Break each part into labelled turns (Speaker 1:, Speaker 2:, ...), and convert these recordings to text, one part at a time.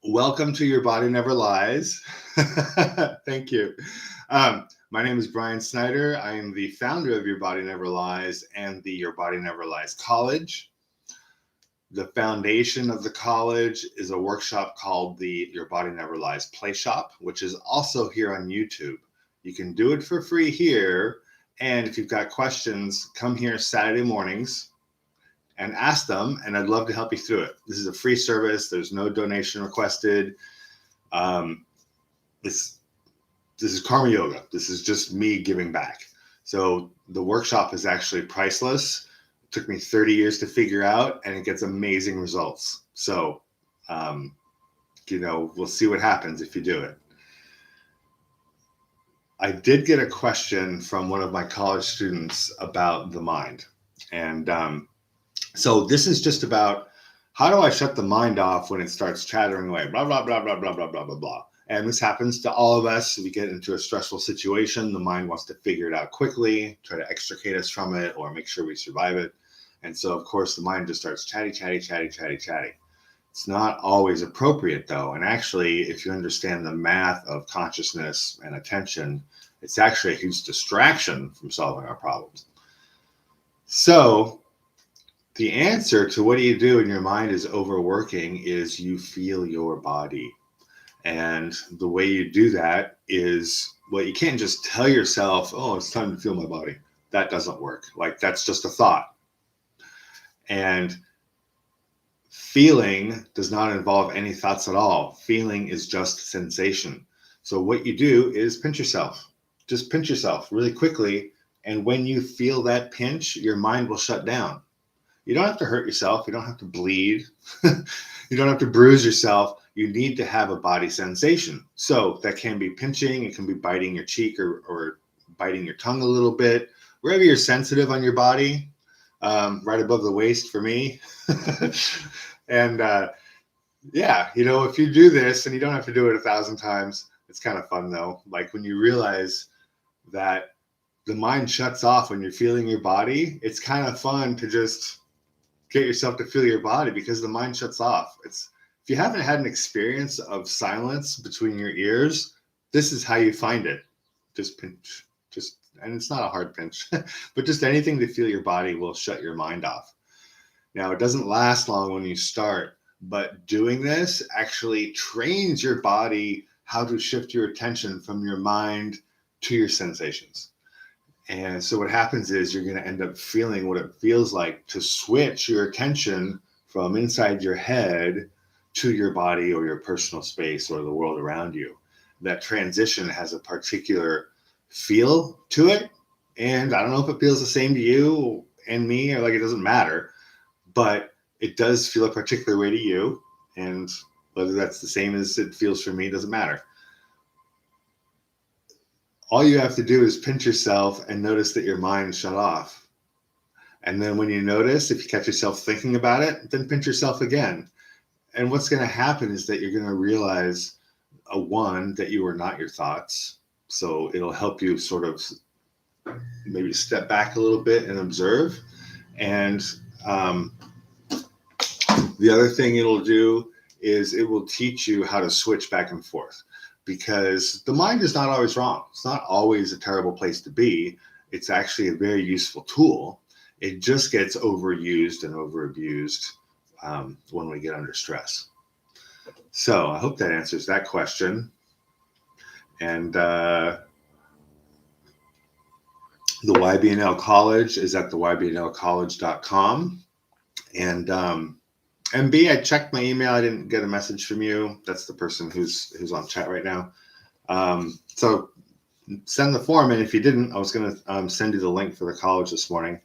Speaker 1: Welcome to Your Body Never Lies. Thank you. My name is Brian Snyder. I am the founder of Your Body Never Lies and the Your Body Never Lies College. The foundation of the college is a workshop called the Your Body Never Lies Playshop, which is also here on YouTube. You can do it for free here. And if you've got questions, come here Saturday mornings and ask them, and I'd love to help you through it. This is a free service. There's no donation requested. This is karma yoga. This is just me giving back. So the workshop is actually priceless. It took me 30 years to figure out, and it gets amazing results. So, we'll see what happens if you do it. I did get a question from one of my college students about the mind. And so this is just about, how do I shut the mind off when it starts chattering away? Blah, blah, blah, blah, blah, blah, blah, blah, blah. And this happens to all of us. We get into a stressful situation. The mind wants to figure it out quickly, try to extricate us from it or make sure we survive it. And so, of course, the mind just starts chatty. It's not always appropriate, though. And actually, if you understand the math of consciousness and attention, it's actually a huge distraction from solving our problems. So the answer to what do you do when your mind is overworking is you feel your body. And the way you do that is, well, you can't just tell yourself, oh, it's time to feel my body. That doesn't work. Like, that's just a thought. And feeling does not involve any thoughts at all. Feeling is just sensation. So what you do is pinch yourself. Just pinch yourself really quickly. And when you feel that pinch, your mind will shut down. You don't have to hurt yourself. You don't have to bleed. You don't have to bruise yourself. You need to have a body sensation. So that can be pinching. It can be biting your cheek or biting your tongue a little bit. Wherever you're sensitive on your body, right above the waist for me. And if you do this, and you don't have to do it 1,000 times, it's kind of fun though. Like when you realize that the mind shuts off when you're feeling your body, it's kind of fun to just get yourself to feel your body because the mind shuts off. If you haven't had an experience of silence between your ears, this is how you find it. Just pinch, and it's not a hard pinch, but just anything to feel your body will shut your mind off. Now, it doesn't last long when you start, but doing this actually trains your body how to shift your attention from your mind to your sensations. And so what happens is you're going to end up feeling what it feels like to switch your attention from inside your head to your body or your personal space or the world around you. That transition has a particular feel to it. And I don't know if it feels the same to you and me, or like it doesn't matter, but it does feel a particular way to you. And whether that's the same as it feels for me doesn't matter. All you have to do is pinch yourself and notice that your mind shut off. And then when you notice, if you catch yourself thinking about it, then pinch yourself again. And what's going to happen is that you're going to realize, that you are not your thoughts. So it'll help you sort of maybe step back a little bit and observe. And the other thing it'll do is it will teach you how to switch back and forth. Because the mind is not always wrong. It's not always a terrible place to be. It's actually a very useful tool. It just gets overused and overabused when we get under stress. So I hope that answers that question. And the YBNL College is at the YBNLCollege.com. And B, I checked my email. I didn't get a message from you. That's the person who's on chat right now. So send the form. And if you didn't, I was going to send you the link for the college this morning.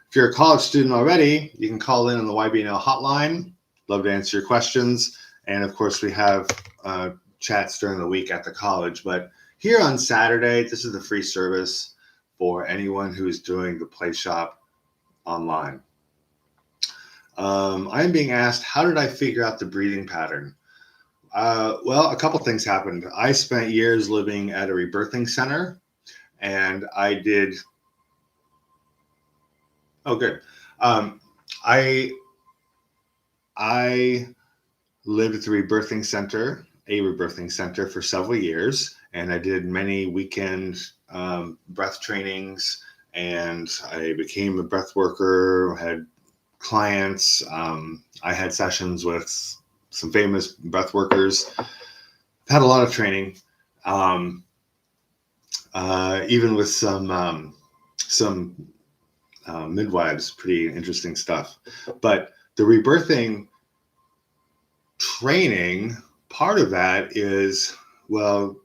Speaker 1: If you're a college student already, you can call in on the YBNL hotline. Love to answer your questions. And of course, we have chats during the week at the college. But here on Saturday, this is the free service for anyone who is doing the Playshop online. I am being asked, how did I figure out the breathing pattern? Well, a couple things happened. I spent years living at a rebirthing center, and I did. Oh, good. I lived at the Rebirthing Center, a Rebirthing Center for several years, and I did many weekend breath trainings, and I became a breath worker, had clients. I had sessions with some famous breath workers, had a lot of training, even with some midwives, pretty interesting stuff. But the rebirthing training, part of that is, well,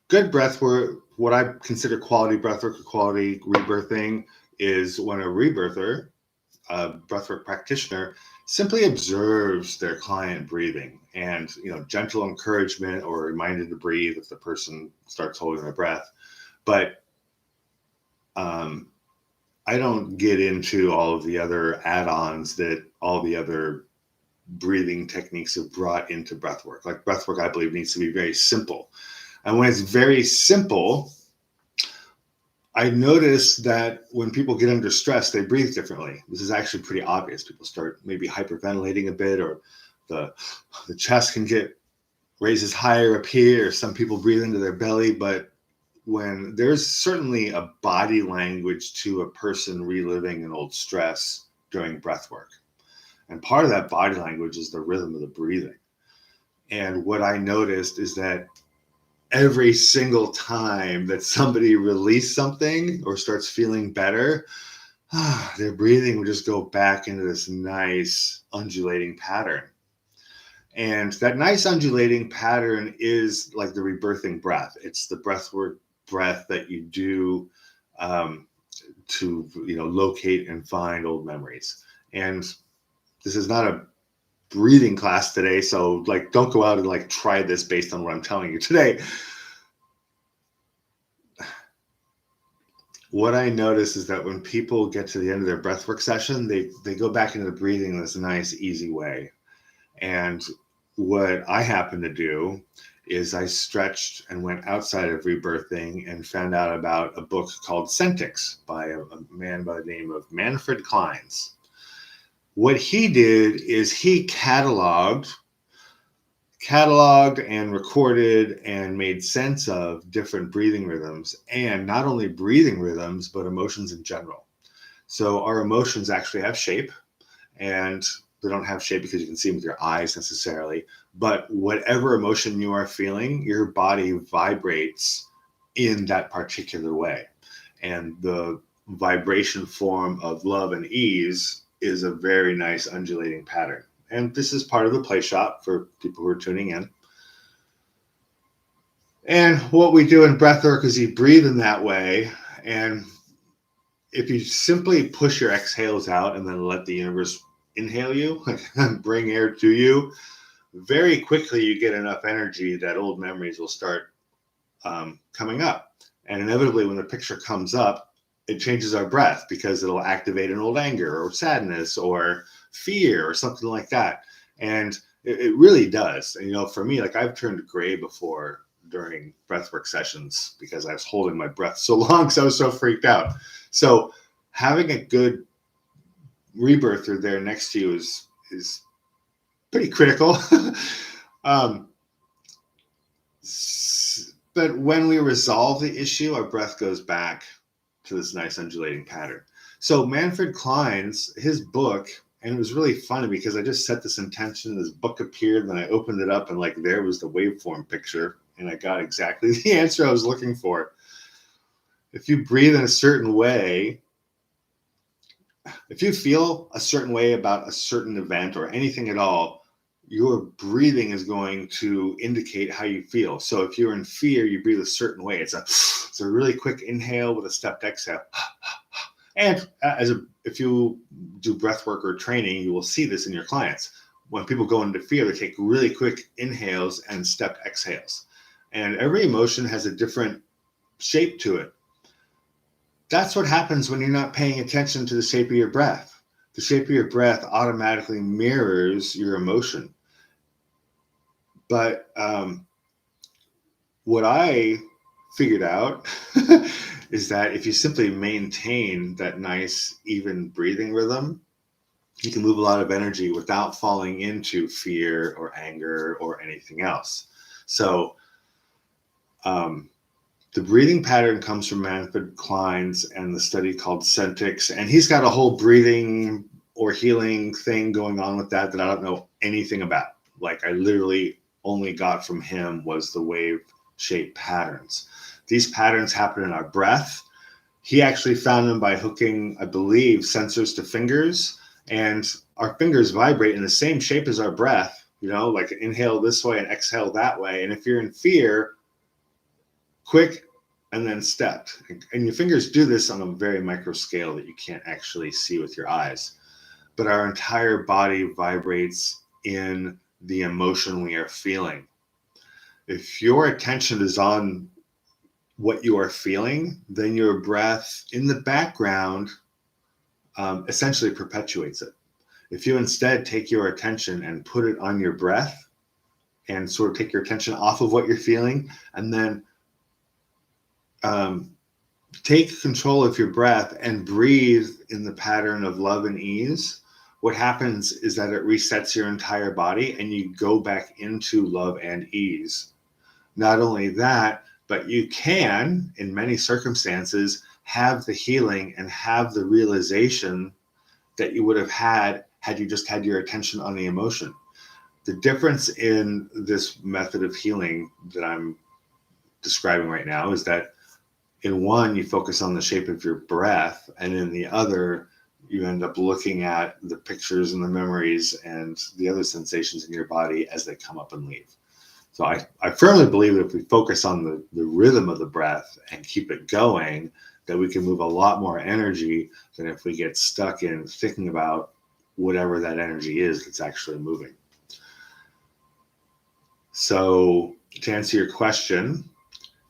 Speaker 1: good breath work, what I consider quality breath work or quality rebirthing is when a rebirther, a breathwork practitioner, simply observes their client breathing, and gentle encouragement or a reminder to breathe if the person starts holding their breath. But I don't get into all of the other add-ons that all the other breathing techniques have brought into breathwork. Like breathwork, I believe, needs to be very simple. And when it's very simple, I notice that when people get under stress, they breathe differently. This is actually pretty obvious. People start maybe hyperventilating a bit, or the chest can get raises higher up here. Some people breathe into their belly, but when there's certainly a body language to a person reliving an old stress during breath work. And part of that body language is the rhythm of the breathing. And what I noticed is that every single time that somebody released something or starts feeling better, their breathing would just go back into this nice undulating pattern. And that nice undulating pattern is like the rebirthing breath. It's the breathwork breath that you do to locate and find old memories. And this is not a breathing class today, so don't go out and try this based on what I'm telling you today. What I notice is that when people get to the end of their breathwork session, they go back into the breathing in this nice, easy way. And what I happened to do is I stretched and went outside of rebirthing and found out about a book called Sentics by a man by the name of Manfred Kleins. What he did is he cataloged and recorded and made sense of different breathing rhythms, and not only breathing rhythms, but emotions in general. So our emotions actually have shape, and they don't have shape because you can see them with your eyes necessarily, but whatever emotion you are feeling, your body vibrates in that particular way. And the vibration form of love and ease is a very nice undulating pattern. And this is part of the Playshop for people who are tuning in. And what we do in breathwork is you breathe in that way. And if you simply push your exhales out and then let the universe inhale you, bring air to you, very quickly you get enough energy that old memories will start coming up. And inevitably, when the picture comes up, it changes our breath because it'll activate an old anger or sadness or fear or something like that. And it really does. And, for me, I've turned gray before during breathwork sessions because I was holding my breath so long because I was so freaked out. So having a good rebirther there next to you is pretty critical. But when we resolve the issue, our breath goes back to this nice undulating pattern. So Manfred Kleins, his book, and it was really funny because I just set this intention, this book appeared, and then I opened it up and there was the waveform picture, and I got exactly the answer I was looking for. If you breathe in a certain way, if you feel a certain way about a certain event or anything at all, your breathing is going to indicate how you feel. So if you're in fear, you breathe a certain way. It's a really quick inhale with a stepped exhale. And if you do breath work or training, you will see this in your clients. When people go into fear, they take really quick inhales and stepped exhales. And every emotion has a different shape to it. That's what happens when you're not paying attention to the shape of your breath. The shape of your breath automatically mirrors your emotion. But what I figured out is that if you simply maintain that nice, even breathing rhythm, You can move a lot of energy without falling into fear or anger or anything else. So the breathing pattern comes from Manfred Klein's and the study called Sentics. And he's got a whole breathing or healing thing going on with that I don't know anything about. Like, I literally only got from him was the wave shape patterns. These patterns happen in our breath. He actually found them by hooking, I believe, sensors to fingers, and our fingers vibrate in the same shape as our breath, like inhale this way and exhale that way. And if you're in fear, quick and then stepped. And your fingers do this on a very micro scale that you can't actually see with your eyes. But our entire body vibrates in the emotion we are feeling. If your attention is on what you are feeling, then your breath in the background essentially perpetuates it. If you instead take your attention and put it on your breath and sort of take your attention off of what you're feeling, and then take control of your breath and breathe in the pattern of love and ease, what happens is that it resets your entire body and you go back into love and ease. Not only that, but you can, in many circumstances, have the healing and have the realization that you would have had you just had your attention on the emotion. The difference in this method of healing that I'm describing right now is that in one, you focus on the shape of your breath, and in the other, you end up looking at the pictures and the memories and the other sensations in your body as they come up and leave. So I firmly believe that if we focus on the rhythm of the breath and keep it going, that we can move a lot more energy than if we get stuck in thinking about whatever that energy is that's actually moving. So to answer your question,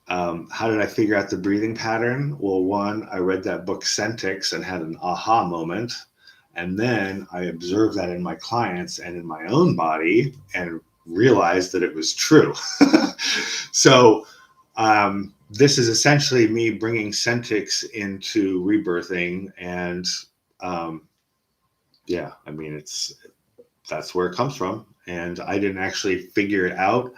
Speaker 1: how did I figure out the breathing pattern? Well, one, I read that book Sentics and had an aha moment. And then I observed that in my clients and in my own body and realized that it was true. So this is essentially me bringing Sentics into Rebirthing. And yeah, I mean, that's where it comes from. And I didn't actually figure it out.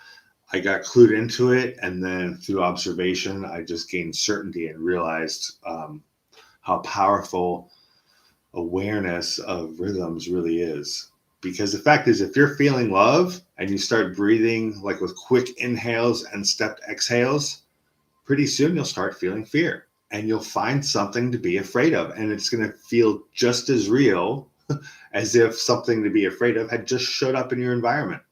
Speaker 1: I got clued into it, and then through observation, I just gained certainty and realized how powerful awareness of rhythms really is. Because the fact is, if you're feeling love and you start breathing like with quick inhales and stepped exhales, pretty soon you'll start feeling fear, and you'll find something to be afraid of, and it's going to feel just as real as if something to be afraid of had just showed up in your environment.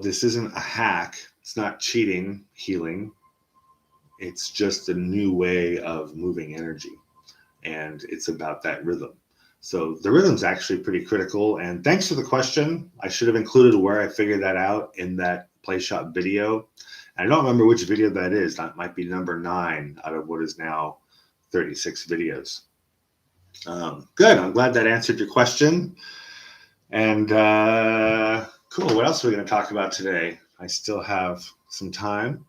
Speaker 1: This isn't a hack. It's not cheating, healing. It's just a new way of moving energy. And it's about that rhythm. So the rhythm's actually pretty critical. And thanks for the question. I should have included where I figured that out in that Playshop video. I don't remember which video that is. That might be number 9 out of what is now 36 videos. Good. I'm glad that answered your question. And cool. What else are we going to talk about today? I still have some time.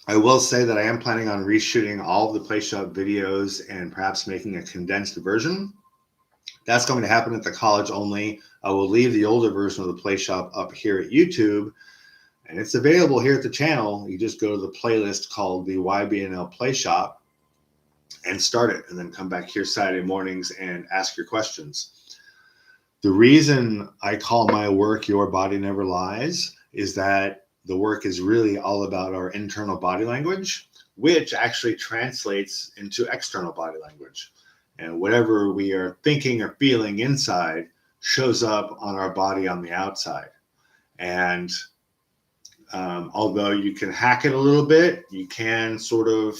Speaker 1: I will say that I am planning on reshooting all of the Playshop videos and perhaps making a condensed version. That's going to happen at the college only. I will leave the older version of the Playshop up here at YouTube, and it's available here at the channel. You just go to the playlist called the YBNL Playshop and start it, and then come back here Saturday mornings and ask your questions. The reason I call my work Your Body Never Lies is that the work is really all about our internal body language, which actually translates into external body language. And whatever we are thinking or feeling inside shows up on our body on the outside. And although you can hack it a little bit, you can sort of,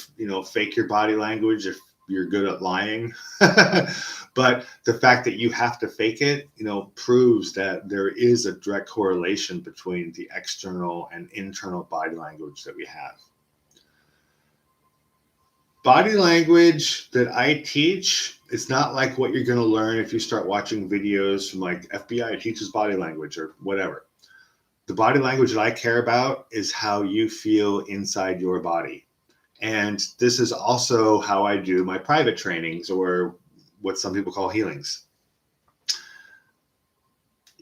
Speaker 1: fake your body language if you're good at lying. But the fact that you have to fake it, proves that there is a direct correlation between the external and internal body language that we have. Body language that I teach is not like what you're going to learn if you start watching videos from like FBI teaches body language or whatever. The body language that I care about is how you feel inside your body. And this is also how I do my private trainings, or what some people call healings.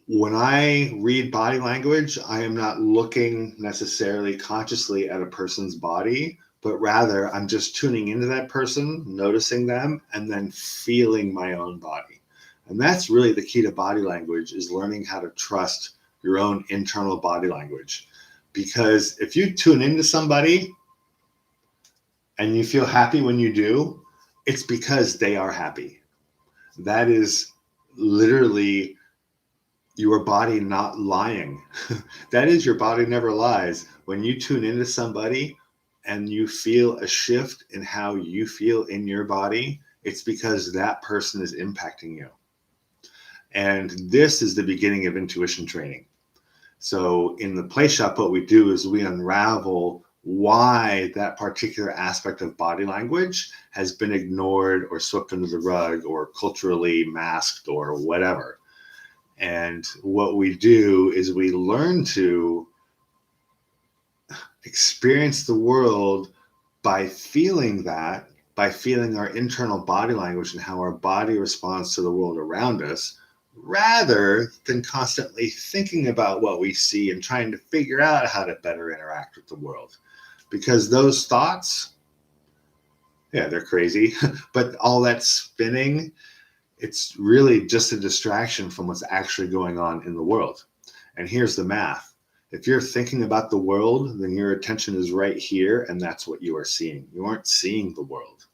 Speaker 1: When I read body language, I am not looking necessarily consciously at a person's body, but rather I'm just tuning into that person, noticing them, and then feeling my own body. And that's really the key to body language, is learning how to trust your own internal body language. Because if you tune into somebody and you feel happy when you do, it's because they are happy. That is literally your body not lying. That is, your body never lies. When you tune into somebody and you feel a shift in how you feel in your body, it's because that person is impacting you. And this is the beginning of intuition training. So in the play shop, what we do is we unravel why that particular aspect of body language has been ignored or swept under the rug or culturally masked or whatever. And what we do is we learn to experience the world by feeling that, by feeling our internal body language and how our body responds to the world around us, rather than constantly thinking about what we see and trying to figure out how to better interact with the world. Because those thoughts, yeah, they're crazy, but all that spinning, it's really just a distraction from what's actually going on in the world. And here's the math. If you're thinking about the world, then your attention is right here, and that's what you are seeing. You aren't seeing the world.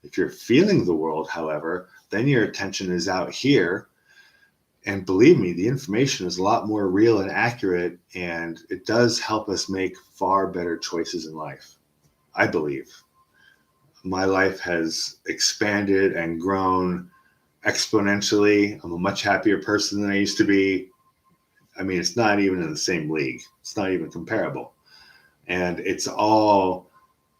Speaker 1: If you're feeling the world, however, then your attention is out here. And believe me, the information is a lot more real and accurate, and it does help us make far better choices in life, I believe. My life has expanded and grown exponentially. I'm a much happier person than I used to be. I mean, it's not even in the same league. It's not even comparable. And it's all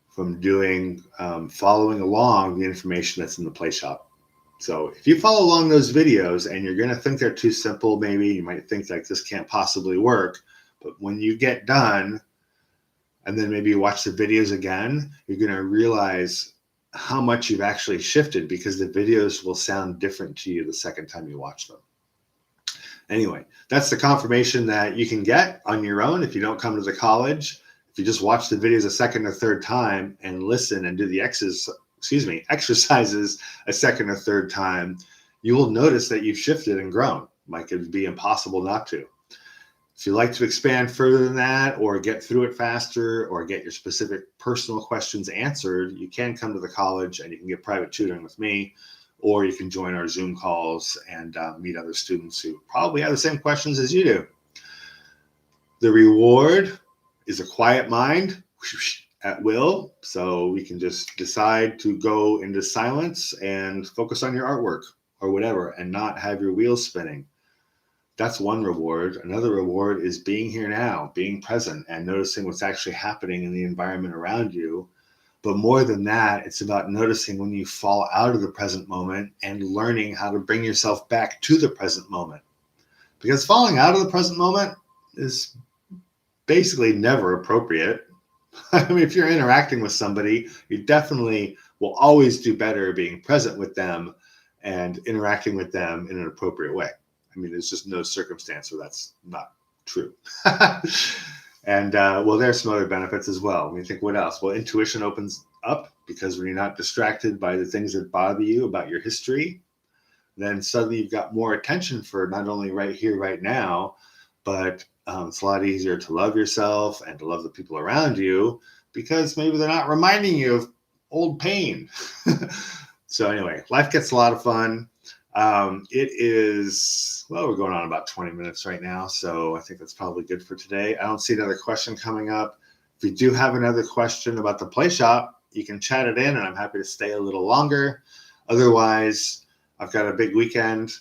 Speaker 1: from doing, following along the information that's in the play shop. So if you follow along those videos and you're going to think they're too simple, maybe you might think like this can't possibly work. But when you get done and then maybe you watch the videos again, you're going to realize how much you've actually shifted, because the videos will sound different to you the second time you watch them. Anyway, that's the confirmation that you can get on your own if you don't come to the college. If you just watch the videos a second or third time and listen and do the exercises a second or third time, you will notice that you've shifted and grown. Like, it'd be impossible not to. If you'd like to expand further than that, or get through it faster, or get your specific personal questions answered, you can come to the college and you can get private tutoring with me, or you can join our Zoom calls and meet other students who probably have the same questions as you do. The reward is a quiet mind at will, so we can just decide to go into silence and focus on your artwork or whatever and not have your wheels spinning. That's one reward. Another reward is being here now, being present and noticing what's actually happening in the environment around you. But more than that, it's about noticing when you fall out of the present moment and learning how to bring yourself back to the present moment. Because falling out of the present moment is basically never appropriate. I mean, if you're interacting with somebody, you definitely will always do better being present with them and interacting with them in an appropriate way. I mean, there's just no circumstance where that's not true. And well, there's some other benefits as well. When you think, what else? Well, intuition opens up, because when you're not distracted by the things that bother you about your history, then suddenly you've got more attention for not only right here, right now, but it's a lot easier to love yourself and to love the people around you, because maybe they're not reminding you of old pain. So anyway, life gets a lot of fun. It is, well, we're going on about 20 minutes right now, so I think that's probably good for today. I don't see another question coming up. If you do have another question about the play shop, you can chat it in, and I'm happy to stay a little longer. Otherwise, I've got a big weekend,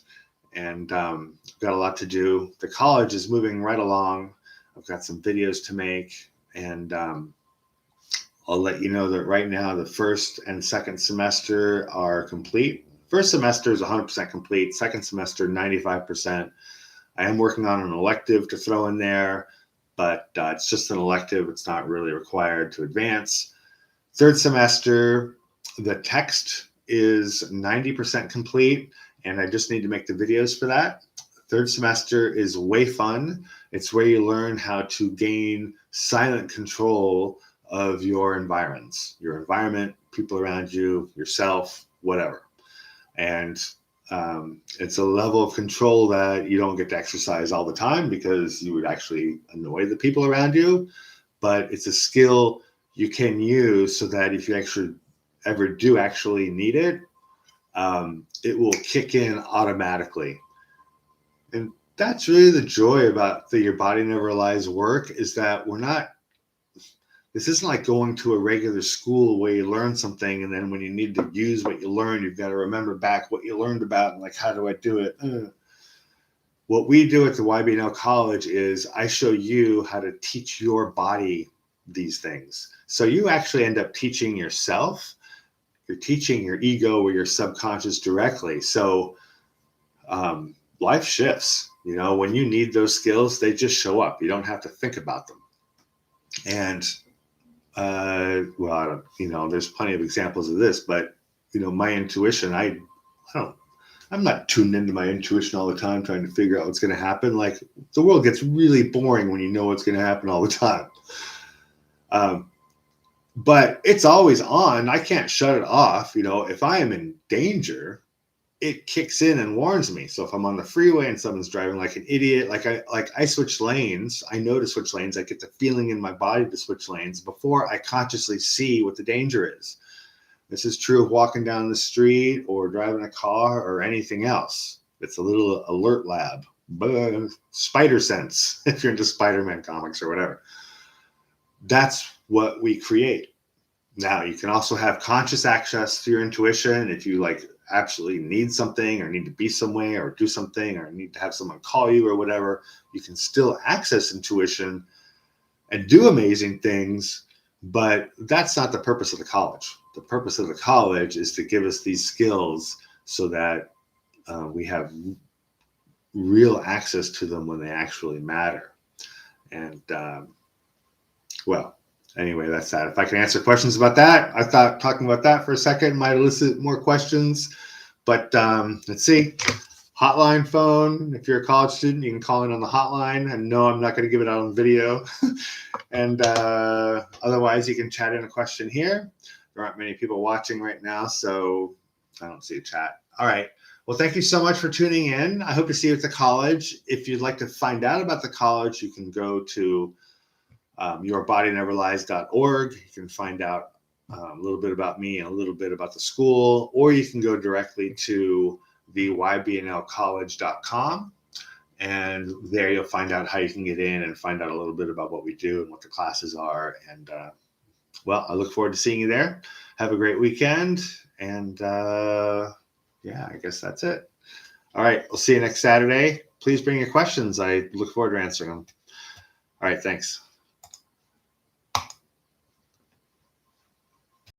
Speaker 1: and I've got a lot to do. The college is moving right along. I've got some videos to make, and I'll let you know that right now the first and second semester are complete. First semester is 100% complete. Second semester, 95%. I am working on an elective to throw in there, but it's just an elective. It's not really required to advance. Third semester, the text is 90% complete, and I just need to make the videos for that. Third semester is way fun. It's where you learn how to gain silent control of your environment, people around you, yourself, whatever. And it's a level of control that you don't get to exercise all the time because you would actually annoy the people around you. But it's a skill you can use so that if you actually ever do actually need it, it will kick in automatically. And that's really the joy about the Your Body Never Lies work, is that this isn't like going to a regular school where you learn something and then when you need to use what you learned, you've got to remember back what you learned about and like, how do I do it? What we do at the YBNL College is I show you how to teach your body these things. So you actually end up teaching yourself. You're teaching your ego or your subconscious directly. So life shifts. When you need those skills, they just show up. You don't have to think about them. And there's plenty of examples of this, but my intuition, I'm not tuned into my intuition all the time trying to figure out what's going to happen. Like, the world gets really boring when you know what's going to happen all the time. But it's always on. I can't shut it off. If I am in danger, it kicks in and warns me. So if I'm on the freeway and someone's driving like an idiot, I switch lanes, I know to switch lanes. I get the feeling in my body to switch lanes before I consciously see what the danger is. This is true of walking down the street or driving a car or anything else. It's a little alert lab, spider sense, if you're into Spider-Man comics or whatever. That's what we create. Now, you can also have conscious access to your intuition if you absolutely need something or need to be somewhere or do something or need to have someone call you or whatever. You can still access intuition and do amazing things, but that's not the purpose of the college. The purpose of the college is to give us these skills so that we have real access to them when they actually matter. And anyway, that's that. If I can answer questions about that, I thought talking about that for a second might elicit more questions. But let's see. Hotline phone. If you're a college student, you can call in on the hotline. And no, I'm not going to give it out on video. And otherwise, you can chat in a question here. There aren't many people watching right now, so I don't see a chat. All right. Well, thank you so much for tuning in. I hope to see you at the college. If you'd like to find out about the college, you can go to yourbodyneverlies.org. You can find out a little bit about me and a little bit about the school, or you can go directly to the YBNLcollege.com, and there you'll find out how you can get in and find out a little bit about what we do and what the classes are. And I look forward to seeing you there. Have a great weekend, and I guess that's it. All right, we'll see you next Saturday. Please bring your questions. I look forward to answering them. All right, thanks.